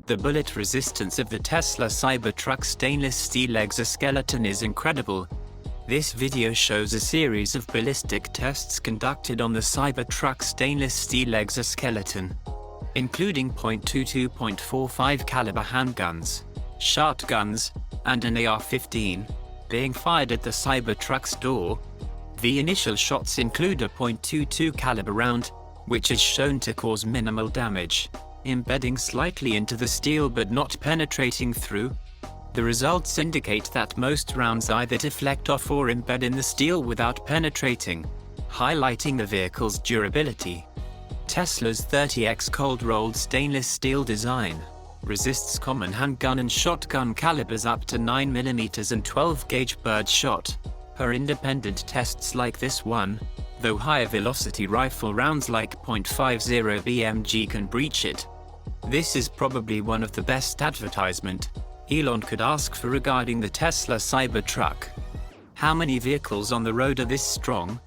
The bullet resistance of the Tesla Cybertruck stainless steel exoskeleton is incredible. This video shows a series of ballistic tests conducted on the Cybertruck stainless steel exoskeleton, including .22, .45 caliber handguns, shotguns, and an AR-15, being fired at the Cybertruck's door. The initial shots include a .22 caliber round, which is shown to cause minimal damage, embedding slightly into the steel but not penetrating through. The results indicate that most rounds either deflect off or embed in the steel without penetrating, highlighting the vehicle's durability. Tesla's 30x cold-rolled stainless steel design resists common handgun and shotgun calibers up to 9mm and 12-gauge birdshot per independent tests like this one, though higher-velocity rifle rounds like .50 BMG can breach it. This is probably one of the best advertisement Elon could ask for regarding the Tesla Cybertruck. How many vehicles on the road are this strong?